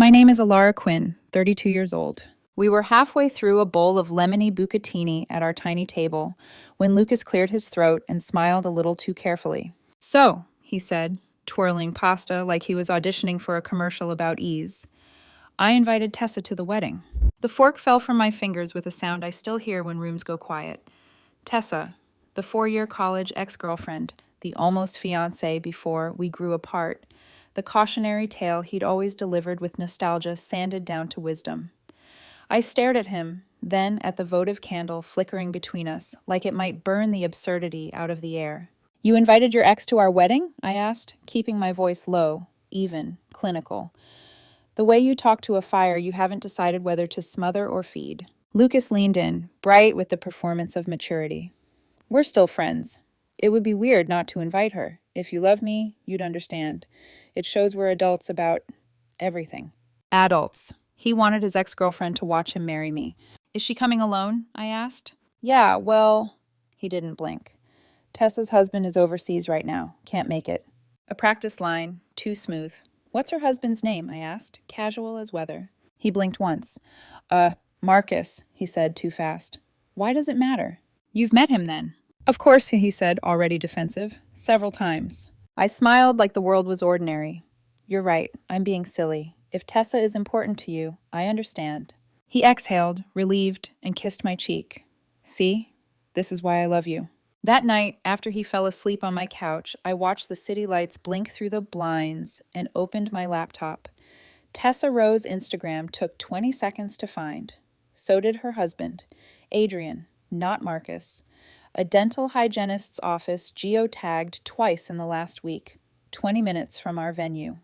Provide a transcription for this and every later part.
My name is Alara Quinn, 32 years old. We were halfway through a bowl of lemony bucatini at our tiny table when Lucas cleared his throat and smiled a little too carefully. So, he said, twirling pasta like he was auditioning for a commercial about ease, I invited Tessa to the wedding. The fork fell from my fingers with a sound I still hear when rooms go quiet. Tessa, the 4-year college ex-girlfriend, the almost fiancée before we grew apart, the cautionary tale he'd always delivered with nostalgia sanded down to wisdom. I stared at him, then at the votive candle flickering between us, like it might burn the absurdity out of the air. You invited your ex to our wedding? I asked, keeping my voice low, even, clinical. The way you talk to a fire you haven't decided whether to smother or feed. Lucas leaned in, bright with the performance of maturity. We're still friends. It would be weird not to invite her. If you love me, you'd understand. It shows we're adults about everything. Adults. He wanted his ex-girlfriend to watch him marry me. Is she coming alone? I asked. Yeah, well, he didn't blink. Tessa's husband is overseas right now. Can't make it. A practice line, too smooth. What's her husband's name? I asked, casual as weather. He blinked once. Marcus, he said too fast. Why does it matter? You've met him then. Of course, he said, already defensive. Several times. I smiled like the world was ordinary. You're right, I'm being silly. If Tessa is important to you, I understand. He exhaled, relieved, and kissed my cheek. See? This is why I love you. That night, after he fell asleep on my couch, I watched the city lights blink through the blinds and opened my laptop. Tessa Rowe's Instagram took 20 seconds to find. So did her husband, Adrian, not Marcus. A dental hygienist's office geotagged twice in the last week, 20 minutes from our venue.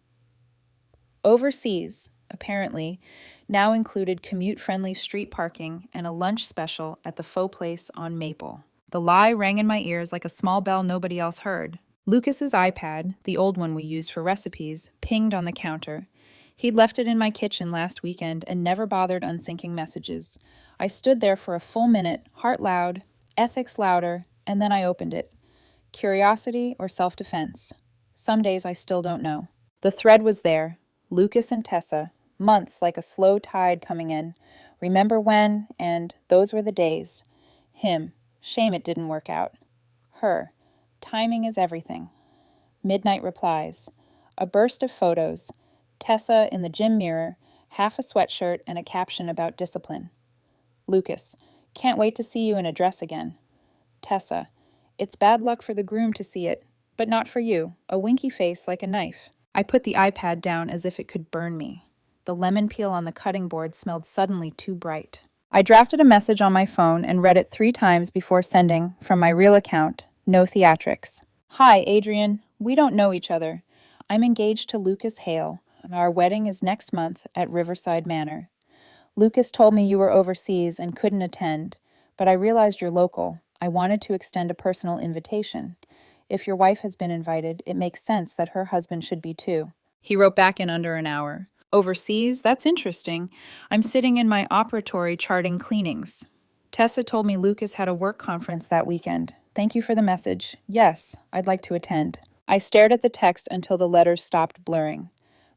Overseas, apparently, now included commute-friendly street parking and a lunch special at the Faux Place on Maple. The lie rang in my ears like a small bell nobody else heard. Lucas's iPad, the old one we used for recipes, pinged on the counter. He'd left it in my kitchen last weekend and never bothered unsyncing messages. I stood there for a full minute, heart loud, ethics louder, and then I opened it. Curiosity or self-defense? Some days I still don't know. The thread was there. Lucas and Tessa, months like a slow tide coming in. Remember when, and those were the days. Him, shame it didn't work out. Her, timing is everything. Midnight replies. A burst of photos. Tessa in the gym mirror, half a sweatshirt and a caption about discipline. Lucas, can't wait to see you in a dress again. Tessa, it's bad luck for the groom to see it, but not for you, a winky face like a knife. I put the iPad down as if it could burn me. The lemon peel on the cutting board smelled suddenly too bright. I drafted a message on my phone and read it 3 times before sending, from my real account, no theatrics. Hi, Adrian. We don't know each other. I'm engaged to Lucas Hale. Our wedding is next month at Riverside Manor. Lucas told me you were overseas and couldn't attend, but I realized you're local. I wanted to extend a personal invitation. If your wife has been invited, it makes sense that her husband should be too. He wrote back in under an hour. Overseas? That's interesting. I'm sitting in my operatory charting cleanings. Tessa told me Lucas had a work conference that weekend. Thank you for the message. Yes, I'd like to attend. I stared at the text until the letters stopped blurring.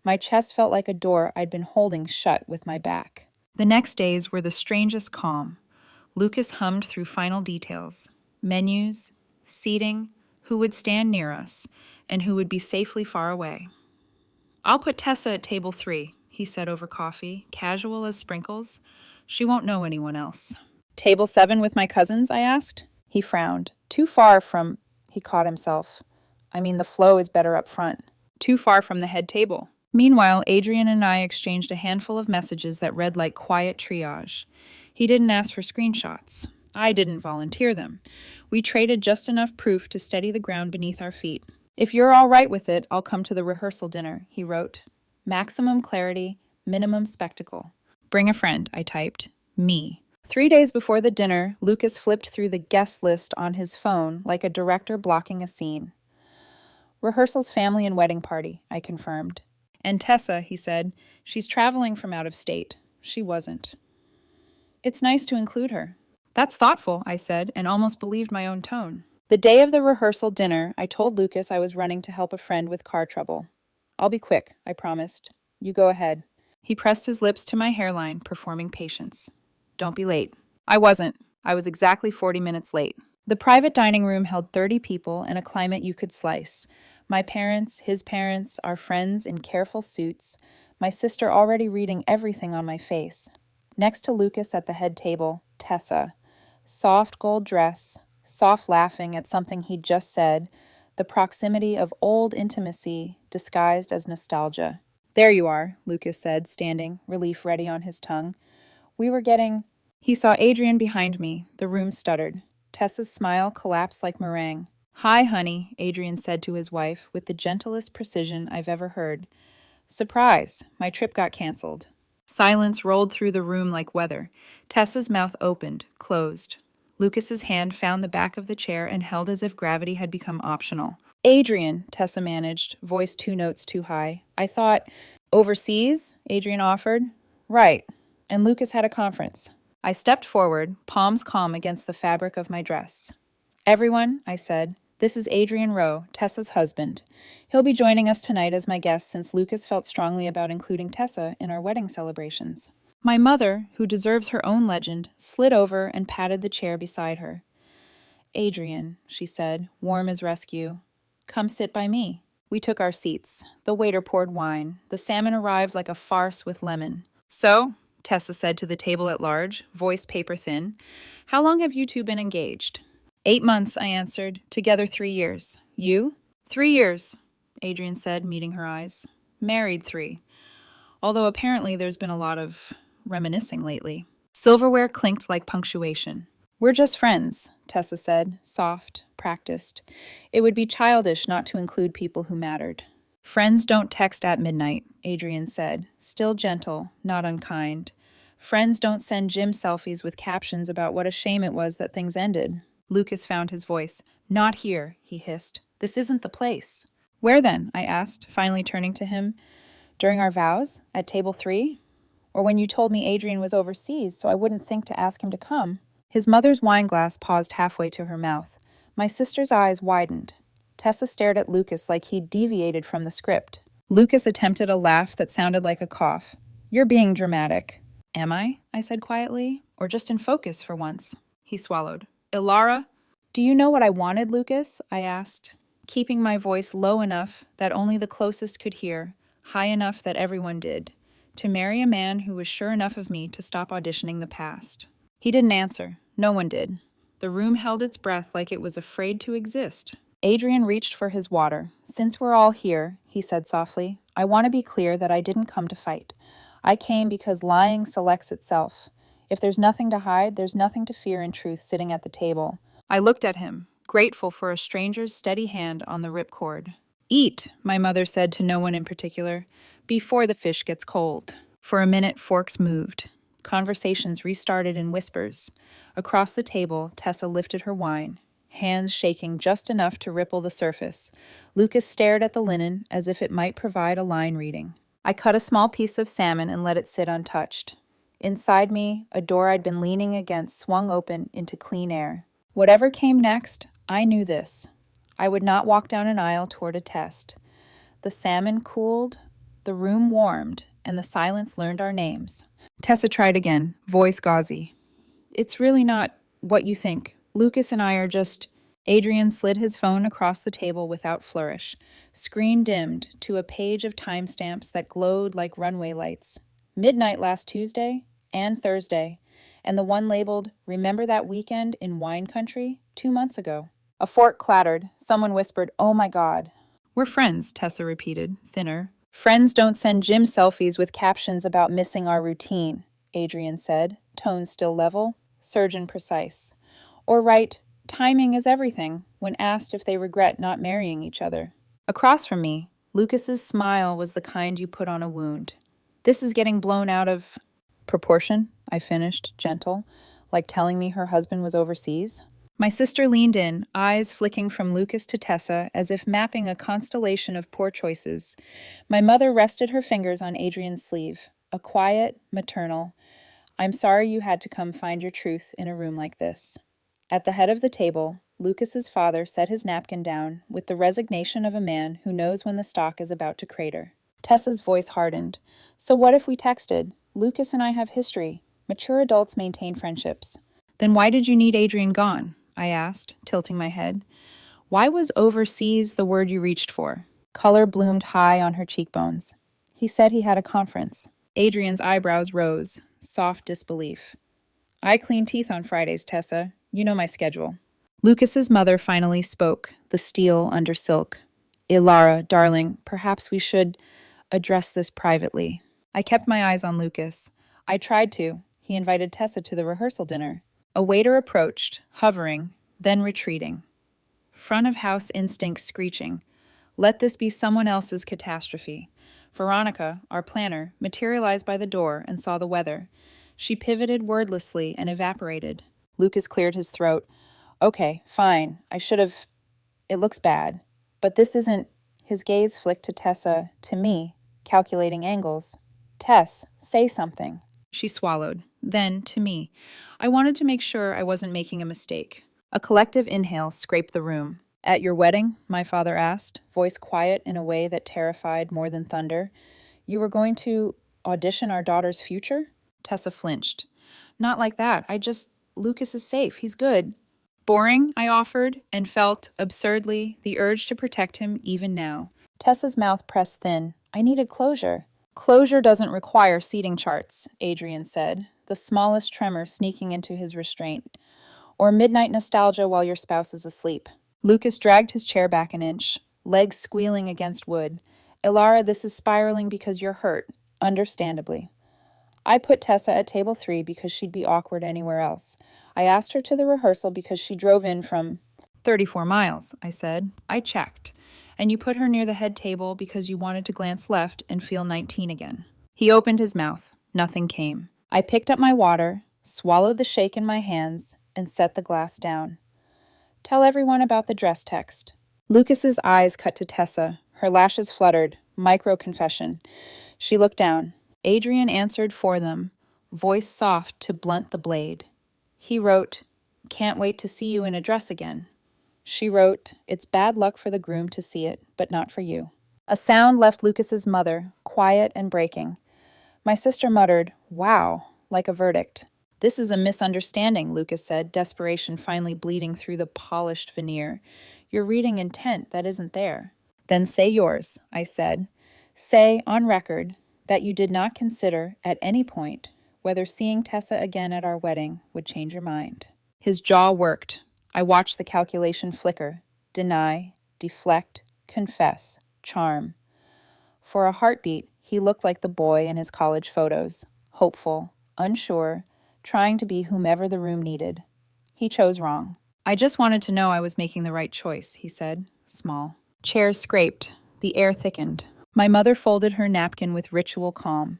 My chest felt like a door I'd been holding shut with my back. The next days were the strangest calm. Lucas hummed through final details. Menus, seating, who would stand near us, and who would be safely far away. I'll put Tessa at table 3, he said over coffee, casual as sprinkles. She won't know anyone else. Table 7 with my cousins, I asked. He frowned. Too far from... He caught himself. I mean, the flow is better up front. Too far from the head table. Meanwhile, Adrian and I exchanged a handful of messages that read like quiet triage. He didn't ask for screenshots. I didn't volunteer them. We traded just enough proof to steady the ground beneath our feet. If you're all right with it, I'll come to the rehearsal dinner, he wrote. Maximum clarity, minimum spectacle. Bring a friend, I typed. Me. 3 days before the dinner, Lucas flipped through the guest list on his phone like a director blocking a scene. Rehearsal's family and wedding party, I confirmed. And Tessa, he said, she's traveling from out of state. She wasn't. It's nice to include her. That's thoughtful, I said, and almost believed my own tone. The day of the rehearsal dinner, I told Lucas I was running to help a friend with car trouble. I'll be quick, I promised. You go ahead. He pressed his lips to my hairline, performing patience. Don't be late. I wasn't. I was exactly 40 minutes late. The private dining room held 30 people in a climate you could slice. My parents, his parents, our friends in careful suits, my sister already reading everything on my face. Next to Lucas at the head table, Tessa. Soft gold dress, soft laughing at something he'd just said, the proximity of old intimacy disguised as nostalgia. There you are, Lucas said, standing, relief ready on his tongue. We were getting... He saw Adrian behind me. The room stuttered. Tessa's smile collapsed like meringue. Hi, honey, Adrian said to his wife with the gentlest precision I've ever heard. Surprise, my trip got canceled. Silence rolled through the room like weather. Tessa's mouth opened, closed. Lucas's hand found the back of the chair and held as if gravity had become optional. Adrian, Tessa managed, voice 2 notes too high. I thought, overseas? Adrian offered. Right. And Lucas had a conference. I stepped forward, palms calm against the fabric of my dress. Everyone, I said, this is Adrian Rowe, Tessa's husband. He'll be joining us tonight as my guest since Lucas felt strongly about including Tessa in our wedding celebrations. My mother, who deserves her own legend, slid over and patted the chair beside her. Adrian, she said, warm as rescue. Come sit by me. We took our seats. The waiter poured wine. The salmon arrived like a farce with lemon. So, Tessa said to the table at large, voice paper thin, how long have you two been engaged? 8 months, I answered. Together 3 years. You? 3 years, Adrian said, meeting her eyes. Married 3. Although apparently there's been a lot of reminiscing lately. Silverware clinked like punctuation. We're just friends, Tessa said, soft, practiced. It would be childish not to include people who mattered. Friends don't text at midnight, Adrian said, still gentle, not unkind. Friends don't send gym selfies with captions about what a shame it was that things ended. Lucas found his voice. Not here, he hissed. This isn't the place. Where then? I asked, finally turning to him. During our vows? At table 3? Or when you told me Adrian was overseas, so I wouldn't think to ask him to come? His mother's wineglass paused halfway to her mouth. My sister's eyes widened. Tessa stared at Lucas like he'd deviated from the script. Lucas attempted a laugh that sounded like a cough. You're being dramatic. Am I? I said quietly. Or just in focus for once? He swallowed. Ilara? Do you know what I wanted, Lucas? I asked, keeping my voice low enough that only the closest could hear, high enough that everyone did. To marry a man who was sure enough of me to stop auditioning the past. He didn't answer. No one did. The room held its breath like it was afraid to exist. Adrian reached for his water. Since we're all here, he said softly, I want to be clear that I didn't come to fight. I came because lying selects itself. If there's nothing to hide, there's nothing to fear in truth sitting at the table. I looked at him, grateful for a stranger's steady hand on the ripcord. Eat, my mother said to no one in particular, before the fish gets cold. For a minute, forks moved. Conversations restarted in whispers. Across the table, Tessa lifted her wine, hands shaking just enough to ripple the surface. Lucas stared at the linen as if it might provide a line reading. I cut a small piece of salmon and let it sit untouched. Inside me, a door I'd been leaning against swung open into clean air. Whatever came next, I knew this. I would not walk down an aisle toward a test. The salmon cooled, the room warmed, and the silence learned our names. Tessa tried again, voice gauzy. It's really not what you think. Lucas and I are just... Adrian slid his phone across the table without flourish. Screen dimmed to a page of timestamps that glowed like runway lights. Midnight last Tuesday and Thursday, and the one labeled, Remember that weekend in wine country? 2 months ago. A fork clattered. Someone whispered, Oh my God. We're friends, Tessa repeated, thinner. Friends don't send gym selfies with captions about missing our routine, Adrian said, tone still level, surgeon precise. Or write, timing is everything, when asked if they regret not marrying each other. Across from me, Lucas's smile was the kind you put on a wound. This is getting blown out of proportion, I finished, gentle, like telling me her husband was overseas. My sister leaned in, eyes flicking from Lucas to Tessa as if mapping a constellation of poor choices. My mother rested her fingers on Adrian's sleeve, a quiet, maternal, I'm sorry you had to come find your truth in a room like this. At the head of the table, Lucas's father set his napkin down with the resignation of a man who knows when the stock is about to crater. Tessa's voice hardened. So what if we texted? Lucas and I have history. Mature adults maintain friendships. Then why did you need Adrian gone? I asked, tilting my head. Why was overseas the word you reached for? Color bloomed high on her cheekbones. He said he had a conference. Adrian's eyebrows rose, soft disbelief. I clean teeth on Fridays, Tessa. You know my schedule. Lucas's mother finally spoke, the steel under silk. Ilara, darling, perhaps we should address this privately. I kept my eyes on Lucas. I tried to. He invited Tessa to the rehearsal dinner. A waiter approached, hovering, then retreating. Front of house instinct screeching. Let this be someone else's catastrophe. Veronica, our planner, materialized by the door and saw the weather. She pivoted wordlessly and evaporated. Lucas cleared his throat. Okay, fine. I should have... It looks bad. But this isn't... His gaze flicked to Tessa, to me, calculating angles. Tess, say something. She swallowed. Then, to me. I wanted to make sure I wasn't making a mistake. A collective inhale scraped the room. At your wedding? My father asked, voice quiet in a way that terrified more than thunder. You were going to audition our daughter's future? Tessa flinched. Not like that. Lucas is safe. He's good. Boring, I offered, and felt, absurdly, the urge to protect him even now. Tessa's mouth pressed thin. I needed closure. Closure doesn't require seating charts, Adrian said, the smallest tremor sneaking into his restraint. Or midnight nostalgia while your spouse is asleep. Lucas dragged his chair back an inch, legs squealing against wood. Ilara, this is spiraling because you're hurt, understandably. I put Tessa at table 3 because she'd be awkward anywhere else. I asked her to the rehearsal because she drove in from 34 miles, I said. I checked. And you put her near the head table because you wanted to glance left and feel 19 again. He opened his mouth. Nothing came. I picked up my water, swallowed the shake in my hands, and set the glass down. Tell everyone about the dress text. Lucas's eyes cut to Tessa. Her lashes fluttered. Micro-confession. She looked down. Adrian answered for them, voice soft to blunt the blade. He wrote, can't wait to see you in a dress again. She wrote, it's bad luck for the groom to see it, but not for you. A sound left Lucas's mother, quiet and breaking. My sister muttered, wow, like a verdict. This is a misunderstanding, Lucas said, desperation finally bleeding through the polished veneer. You're reading intent that isn't there. Then say yours, I said. Say, on record, that you did not consider, at any point, whether seeing Tessa again at our wedding would change your mind. His jaw worked. I watched the calculation flicker. Deny, deflect, confess, charm. For a heartbeat, he looked like the boy in his college photos, hopeful, unsure, trying to be whomever the room needed. He chose wrong. I just wanted to know I was making the right choice, he said, small. Chairs scraped. The air thickened. My mother folded her napkin with ritual calm.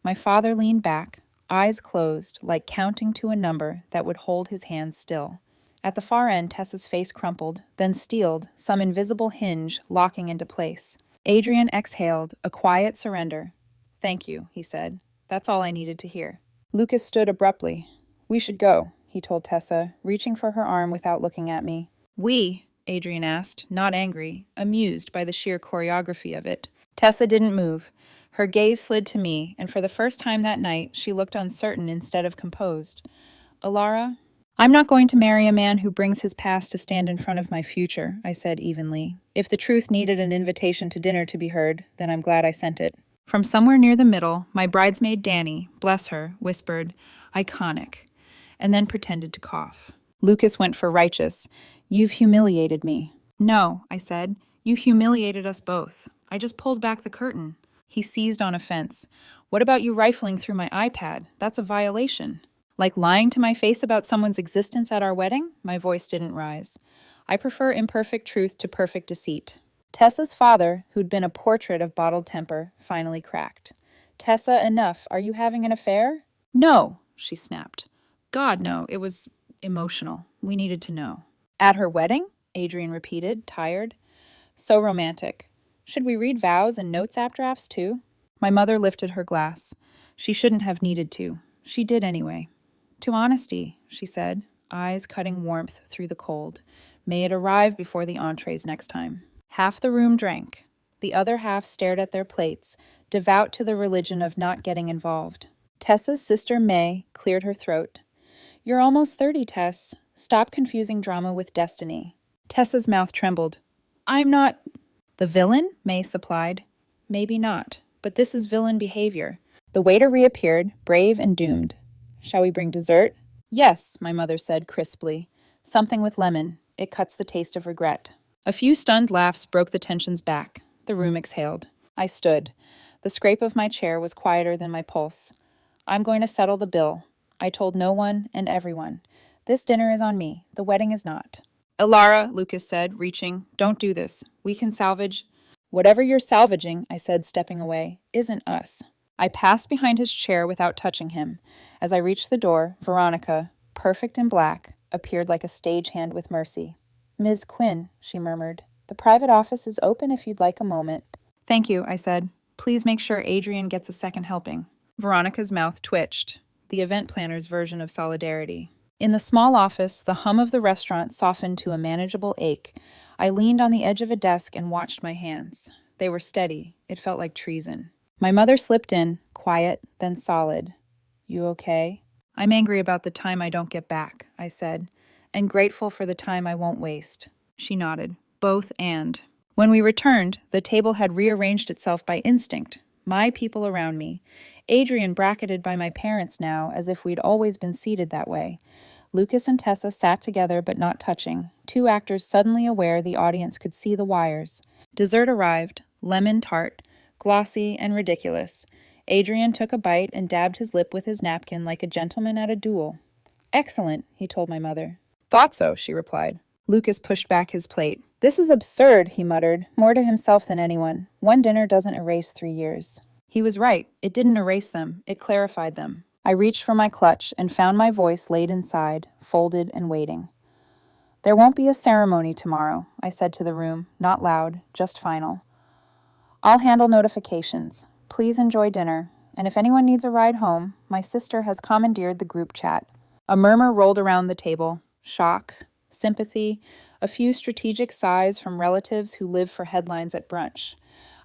My father leaned back, eyes closed, like counting to a number that would hold his hands still. At the far end, Tessa's face crumpled, then steeled, some invisible hinge locking into place. Adrian exhaled, a quiet surrender. Thank you, he said. That's all I needed to hear. Lucas stood abruptly. We should go, he told Tessa, reaching for her arm without looking at me. We? Adrian asked, not angry, amused by the sheer choreography of it. Tessa didn't move. Her gaze slid to me, and for the first time that night, she looked uncertain instead of composed. Ilara, I'm not going to marry a man who brings his past to stand in front of my future, I said evenly. If the truth needed an invitation to dinner to be heard, then I'm glad I sent it. From somewhere near the middle, my bridesmaid Danny, bless her, whispered, iconic, and then pretended to cough. Lucas went for righteous. You've humiliated me. No, I said. You humiliated us both. I just pulled back the curtain. He seized on offense. What about you rifling through my iPad? That's a violation. Like lying to my face about someone's existence at our wedding? My voice didn't rise. I prefer imperfect truth to perfect deceit. Tessa's father, who'd been a portrait of bottled temper, finally cracked. Tessa, enough. Are you having an affair? No, she snapped. God, no. It was emotional. We needed to know. At her wedding? Adrian repeated, tired. So romantic. Should we read vows and notes app drafts too? My mother lifted her glass. She shouldn't have needed to. She did anyway. To honesty, she said, eyes cutting warmth through the cold. May it arrive before the entrees next time. Half the room drank. The other half stared at their plates, devout to the religion of not getting involved. Tessa's sister May cleared her throat. "You're almost 30, Tess. Stop confusing drama with destiny." Tessa's mouth trembled. "I'm not—" "The villain?" May supplied. "Maybe not, but this is villain behavior." The waiter reappeared, brave and doomed. "Shall we bring dessert?" "Yes," my mother said crisply. "Something with lemon. It cuts the taste of regret." A few stunned laughs broke the tensions back. The room exhaled. I stood. The scrape of my chair was quieter than my pulse. "I'm going to settle the bill." I told no one and everyone. "This dinner is on me. The wedding is not." "Ilara," Lucas said, reaching, "don't do this. We can salvage—" "Whatever you're salvaging," I said, stepping away, "isn't us." I passed behind his chair without touching him. As I reached the door, Veronica, perfect in black, appeared like a stagehand with mercy. "Ms. Quinn," she murmured, "the private office is open if you'd like a moment." "Thank you," I said. "Please make sure Adrian gets a second helping." Veronica's mouth twitched, the event planner's version of solidarity. In the small office, the hum of the restaurant softened to a manageable ache. I leaned on the edge of a desk and watched my hands. They were steady. It felt like treason. My mother slipped in, quiet, then solid. "You okay?" "I'm angry about the time I don't get back," I said, "and grateful for the time I won't waste." She nodded. Both and. When we returned, the table had rearranged itself by instinct. My people around me. Adrian bracketed by my parents now, as if we'd always been seated that way. Lucas and Tessa sat together but not touching, two actors suddenly aware the audience could see the wires. Dessert arrived, lemon tart, glossy and ridiculous. Adrian took a bite and dabbed his lip with his napkin like a gentleman at a duel. "Excellent," he told my mother. "Thought so," she replied. Lucas pushed back his plate. "This is absurd," he muttered, more to himself than anyone. "One dinner doesn't erase 3 years." He was right. It didn't erase them. It clarified them. I reached for my clutch and found my voice laid inside, folded and waiting. "There won't be a ceremony tomorrow," I said to the room, not loud, just final. "I'll handle notifications. Please enjoy dinner. And if anyone needs a ride home, my sister has commandeered the group chat." A murmur rolled around the table. Shock, sympathy, a few strategic sighs from relatives who live for headlines at brunch.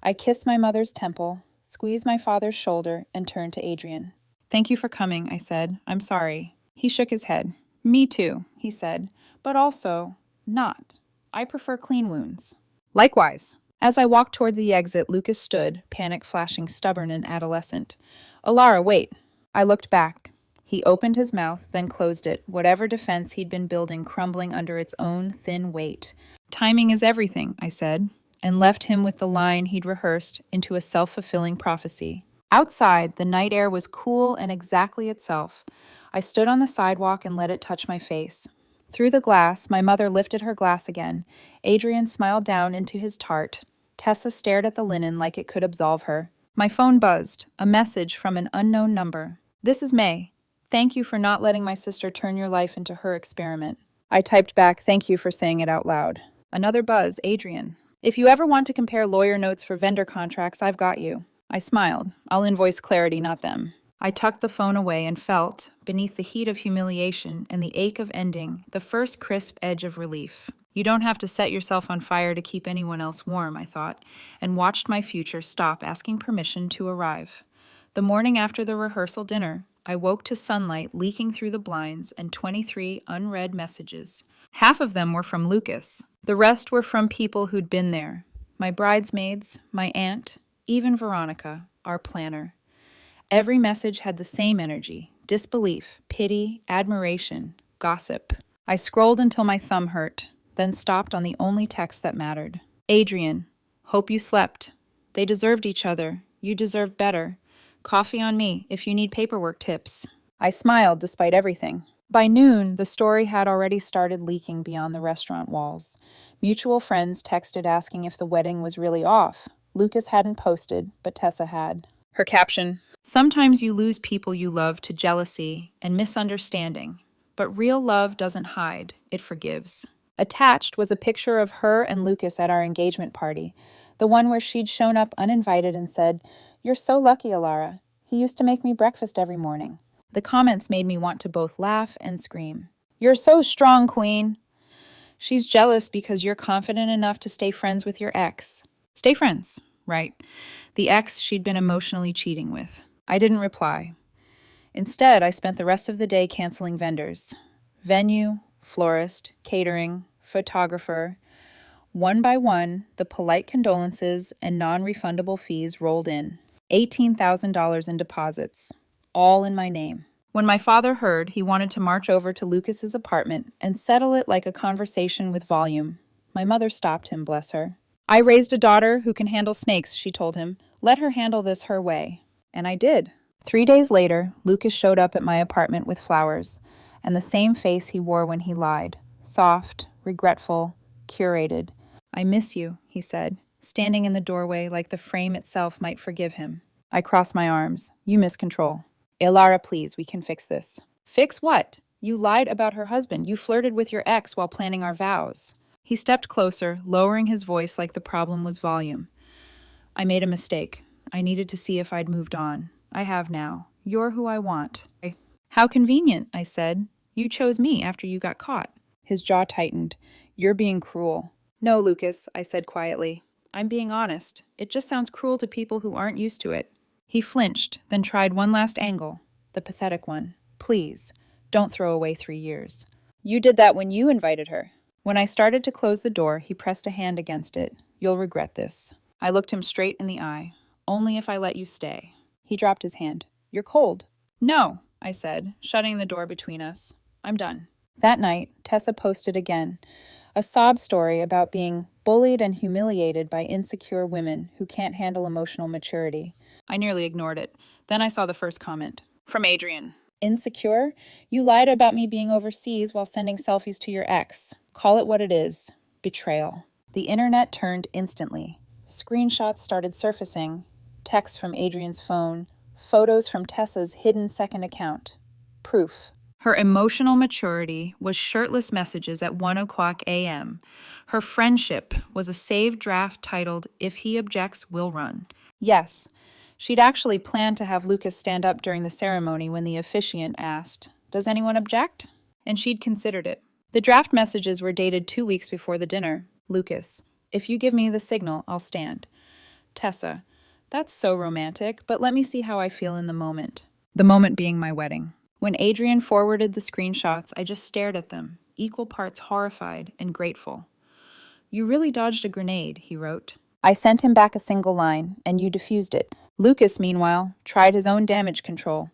I kissed my mother's temple, squeezed my father's shoulder, and turned to Adrian. "Thank you for coming," I said. "I'm sorry." He shook his head. "Me too," he said, "but also not. I prefer clean wounds." "Likewise." As I walked toward the exit, Lucas stood, panic flashing, stubborn and adolescent. "Ilara, wait." I looked back. He opened his mouth, then closed it, whatever defense he'd been building crumbling under its own thin weight. "Timing is everything," I said, and left him with the line he'd rehearsed into a self-fulfilling prophecy. Outside, the night air was cool and exactly itself. I stood on the sidewalk and let it touch my face. Through the glass, my mother lifted her glass again. Adrian smiled down into his tart. Tessa stared at the linen like it could absolve her. My phone buzzed, a message from an unknown number. "This is May. Thank you for not letting my sister turn your life into her experiment." I typed back, "Thank you for saying it out loud." Another buzz, Adrian. "If you ever want to compare lawyer notes for vendor contracts, I've got you." I smiled. "I'll invoice Clarity, not them." I tucked the phone away and felt, beneath the heat of humiliation and the ache of ending, the first crisp edge of relief. You don't have to set yourself on fire to keep anyone else warm, I thought, and watched my future stop asking permission to arrive. The morning after the rehearsal dinner, I woke to sunlight leaking through the blinds and 23 unread messages. Half of them were from Lucas. The rest were from people who'd been there. My bridesmaids, my aunt, even Veronica, our planner. Every message had the same energy: disbelief, pity, admiration, gossip. I scrolled until my thumb hurt, then stopped on the only text that mattered. "Adrian, hope you slept. They deserved each other. You deserve better. Coffee on me if you need paperwork tips." I smiled despite everything. By noon, the story had already started leaking beyond the restaurant walls. Mutual friends texted asking if the wedding was really off. Lucas hadn't posted, but Tessa had. Her caption: "Sometimes you lose people you love to jealousy and misunderstanding, but real love doesn't hide, it forgives." Attached was a picture of her and Lucas at our engagement party, the one where she'd shown up uninvited and said, "You're so lucky, Ilara. He used to make me breakfast every morning." The comments made me want to both laugh and scream. "You're so strong, Queen." "She's jealous because you're confident enough to stay friends with your ex." Stay friends, right? The ex she'd been emotionally cheating with. I didn't reply. Instead, I spent the rest of the day canceling vendors. Venue, florist, catering, photographer. One by one, the polite condolences and non-refundable fees rolled in. $18,000 in deposits, all in my name. When my father heard, he wanted to march over to Lucas's apartment and settle it like a conversation with volume. My mother stopped him, bless her. I raised a daughter who can handle snakes, she told him. Let her handle this her way. And I did. 3 days later, Lucas showed up at my apartment with flowers, and the same face he wore when he lied. Soft, regretful, curated. I miss you, he said, standing in the doorway like the frame itself might forgive him. I crossed my arms. You miss control. Ilara, please, we can fix this. Fix what? You lied about her husband. You flirted with your ex while planning our vows. He stepped closer, lowering his voice like the problem was volume. I made a mistake. I needed to see if I'd moved on. I have now. You're who I want. How convenient, I said. You chose me after you got caught. His jaw tightened. You're being cruel. No, Lucas, I said quietly. I'm being honest. It just sounds cruel to people who aren't used to it. He flinched, then tried one last angle, the pathetic one. Please, don't throw away 3 years. You did that when you invited her. When I started to close the door, he pressed a hand against it. You'll regret this. I looked him straight in the eye. Only if I let you stay. He dropped his hand. You're cold. No, I said, shutting the door between us. I'm done. That night, Tessa posted again. A sob story about being bullied and humiliated by insecure women who can't handle emotional maturity. I nearly ignored it. Then I saw the first comment. From Adrian. Insecure? You lied about me being overseas while sending selfies to your ex. Call it what it is. Betrayal. The internet turned instantly. Screenshots started surfacing. Texts from Adrian's phone. Photos from Tessa's hidden second account. Proof. Her emotional maturity was shirtless messages at 1 o'clock a.m. Her friendship was a saved draft titled, If He Objects, We'll Run. Yes, she'd actually planned to have Lucas stand up during the ceremony when the officiant asked, Does anyone object? And she'd considered it. The draft messages were dated 2 weeks before the dinner. Lucas, if you give me the signal, I'll stand. Tessa, that's so romantic, but let me see how I feel in the moment. The moment being my wedding. When Adrian forwarded the screenshots, I just stared at them, equal parts horrified and grateful. You really dodged a grenade, he wrote. I sent him back a single line, and you defused it. Lucas, meanwhile, tried his own damage control.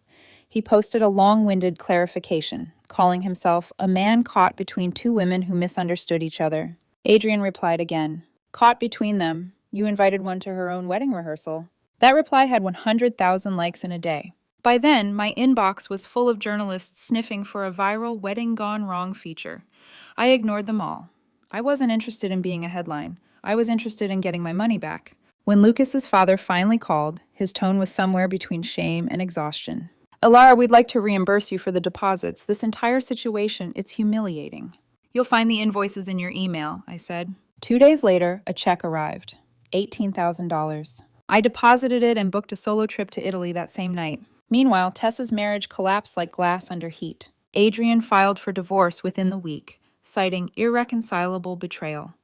He posted a long-winded clarification, calling himself a man caught between two women who misunderstood each other. Adrian replied again. Caught between them. You invited one to her own wedding rehearsal. That reply had 100,000 likes in a day. By then, my inbox was full of journalists sniffing for a viral wedding gone wrong feature. I ignored them all. I wasn't interested in being a headline. I was interested in getting my money back. When Lucas's father finally called, his tone was somewhere between shame and exhaustion. Ilara, we'd like to reimburse you for the deposits. This entire situation, it's humiliating. You'll find the invoices in your email, I said. 2 days later, a check arrived. $18,000. I deposited it and booked a solo trip to Italy that same night. Meanwhile, Tessa's marriage collapsed like glass under heat. Adrian filed for divorce within the week, citing irreconcilable betrayal.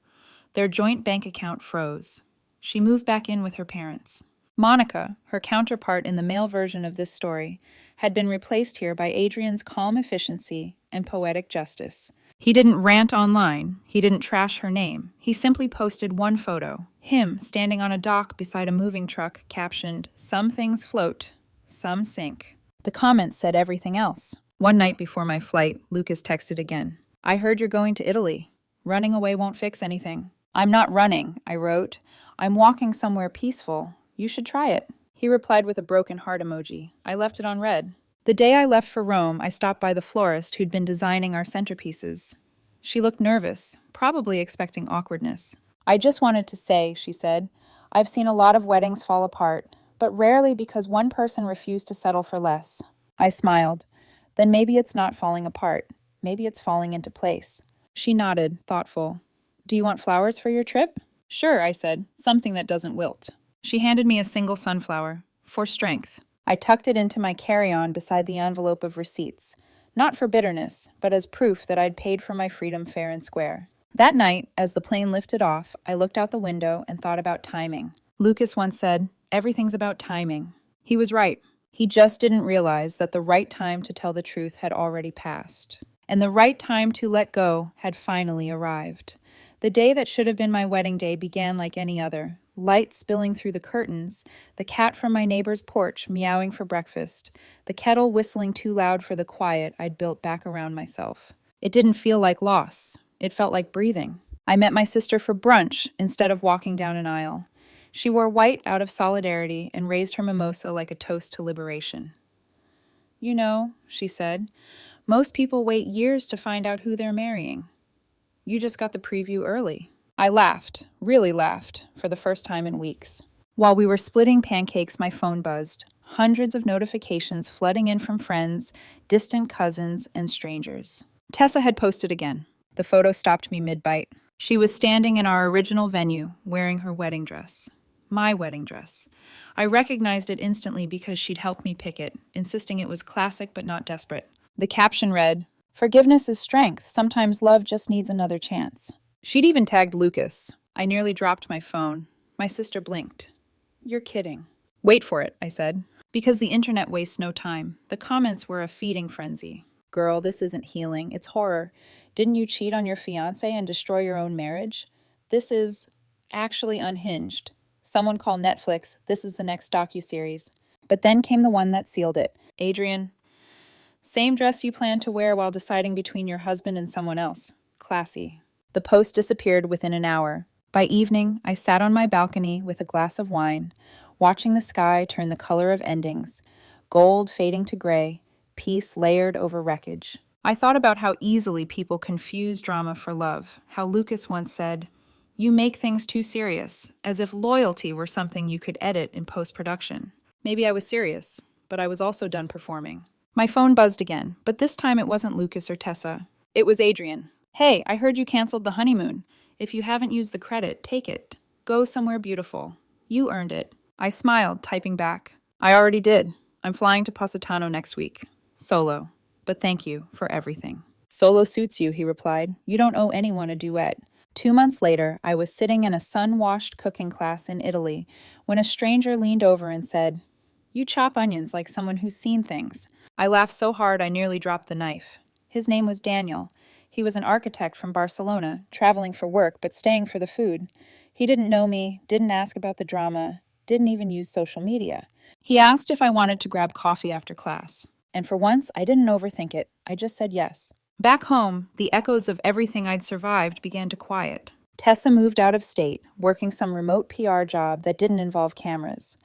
Their joint bank account froze. She moved back in with her parents. Monica, her counterpart in the male version of this story, had been replaced here by Adrian's calm efficiency and poetic justice. He didn't rant online. He didn't trash her name. He simply posted one photo, him standing on a dock beside a moving truck, captioned, Some things float, some sink. The comments said everything else. One night before my flight, Lucas texted again. I heard you're going to Italy. Running away won't fix anything. I'm not running, I wrote. I'm walking somewhere peaceful. You should try it. He replied with a broken heart emoji. I left it on red. The day I left for Rome, I stopped by the florist who'd been designing our centerpieces. She looked nervous, probably expecting awkwardness. I just wanted to say, she said, I've seen a lot of weddings fall apart, but rarely because one person refused to settle for less. I smiled. Then maybe it's not falling apart. Maybe it's falling into place. She nodded, thoughtful. Do you want flowers for your trip? Sure, I said, something that doesn't wilt. She handed me a single sunflower, for strength. I tucked it into my carry-on beside the envelope of receipts, not for bitterness, but as proof that I'd paid for my freedom fair and square. That night, as the plane lifted off, I looked out the window and thought about timing. Lucas once said, "Everything's about timing." He was right. He just didn't realize that the right time to tell the truth had already passed. And the right time to let go had finally arrived. The day that should have been my wedding day began like any other. Light spilling through the curtains, the cat from my neighbor's porch meowing for breakfast, the kettle whistling too loud for the quiet I'd built back around myself. It didn't feel like loss. It felt like breathing. I met my sister for brunch instead of walking down an aisle. She wore white out of solidarity and raised her mimosa like a toast to liberation. "You know," she said, "most people wait years to find out who they're marrying. You just got the preview early." I laughed, really laughed, for the first time in weeks. While we were splitting pancakes, my phone buzzed. Hundreds of notifications flooding in from friends, distant cousins, and strangers. Tessa had posted again. The photo stopped me mid-bite. She was standing in our original venue, wearing her wedding dress. My wedding dress. I recognized it instantly because she'd helped me pick it, insisting it was classic but not desperate. The caption read, "Forgiveness is strength. Sometimes love just needs another chance." She'd even tagged Lucas. I nearly dropped my phone. My sister blinked. "You're kidding." "Wait for it," I said. Because the internet wastes no time. The comments were a feeding frenzy. "Girl, this isn't healing. It's horror. Didn't you cheat on your fiancé and destroy your own marriage? This is actually unhinged. Someone call Netflix. This is the next docuseries." But then came the one that sealed it. "Adrian, same dress you planned to wear while deciding between your husband and someone else. Classy." The post disappeared within an hour. By evening, I sat on my balcony with a glass of wine, watching the sky turn the color of endings, gold fading to gray, peace layered over wreckage. I thought about how easily people confuse drama for love, how Lucas once said, "You make things too serious," as if loyalty were something you could edit in post-production. Maybe I was serious, but I was also done performing. My phone buzzed again, but this time it wasn't Lucas or Tessa. It was Adrian. "Hey, I heard you canceled the honeymoon. If you haven't used the credit, take it. Go somewhere beautiful. You earned it." I smiled, typing back. "I already did. I'm flying to Positano next week. Solo. But thank you for everything." "Solo suits you," he replied. "You don't owe anyone a duet." 2 months later, I was sitting in a sun-washed cooking class in Italy when a stranger leaned over and said, "You chop onions like someone who's seen things." I laughed so hard I nearly dropped the knife. His name was Daniel. He was an architect from Barcelona, traveling for work but staying for the food. He didn't know me, didn't ask about the drama, didn't even use social media. He asked if I wanted to grab coffee after class. And for once, I didn't overthink it. I just said yes. Back home, the echoes of everything I'd survived began to quiet. Tessa moved out of state, working some remote PR job that didn't involve cameras.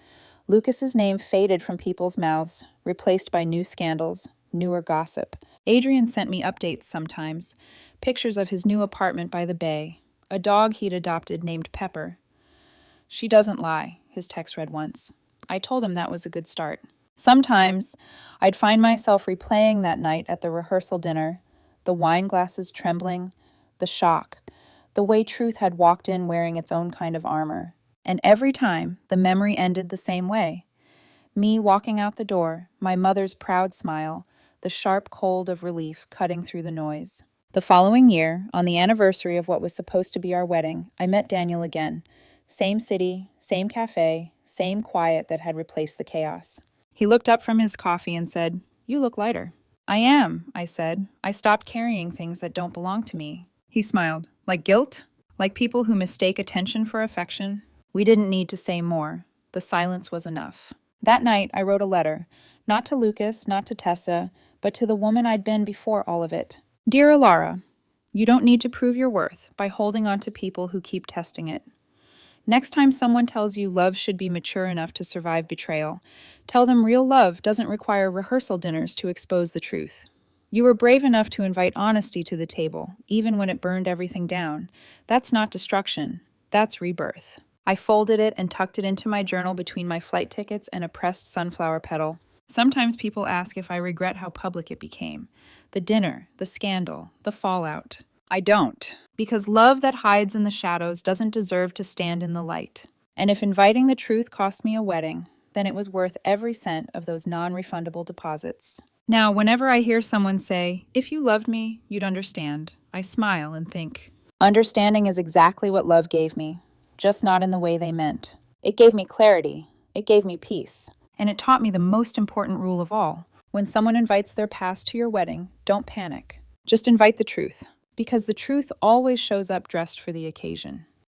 Lucas's name faded from people's mouths, replaced by new scandals, newer gossip. Adrian sent me updates sometimes, pictures of his new apartment by the bay, a dog he'd adopted named Pepper. "She doesn't lie," his text read once. I told him that was a good start. Sometimes, I'd find myself replaying that night at the rehearsal dinner, the wine glasses trembling, the shock, the way truth had walked in wearing its own kind of armor. And every time, the memory ended the same way. Me walking out the door, my mother's proud smile, the sharp cold of relief cutting through the noise. The following year, on the anniversary of what was supposed to be our wedding, I met Daniel again. Same city, same cafe, same quiet that had replaced the chaos. He looked up from his coffee and said, "You look lighter." "I am," I said. "I stopped carrying things that don't belong to me." He smiled. "Like guilt? Like people who mistake attention for affection?" We didn't need to say more. The silence was enough. That night, I wrote a letter, not to Lucas, not to Tessa, but to the woman I'd been before all of it. "Dear Alara, you don't need to prove your worth by holding on to people who keep testing it. Next time someone tells you love should be mature enough to survive betrayal, tell them real love doesn't require rehearsal dinners to expose the truth. You were brave enough to invite honesty to the table, even when it burned everything down. That's not destruction. That's rebirth." I folded it and tucked it into my journal between my flight tickets and a pressed sunflower petal. Sometimes people ask if I regret how public it became. The dinner, the scandal, the fallout. I don't, because love that hides in the shadows doesn't deserve to stand in the light. And if inviting the truth cost me a wedding, then it was worth every cent of those non-refundable deposits. Now, whenever I hear someone say, "If you loved me, you'd understand," I smile and think, Understanding is exactly what love gave me, just not in the way they meant. It gave me clarity. It gave me peace. And it taught me the most important rule of all. When someone invites their past to your wedding, don't panic. Just invite the truth, because the truth always shows up dressed for the occasion.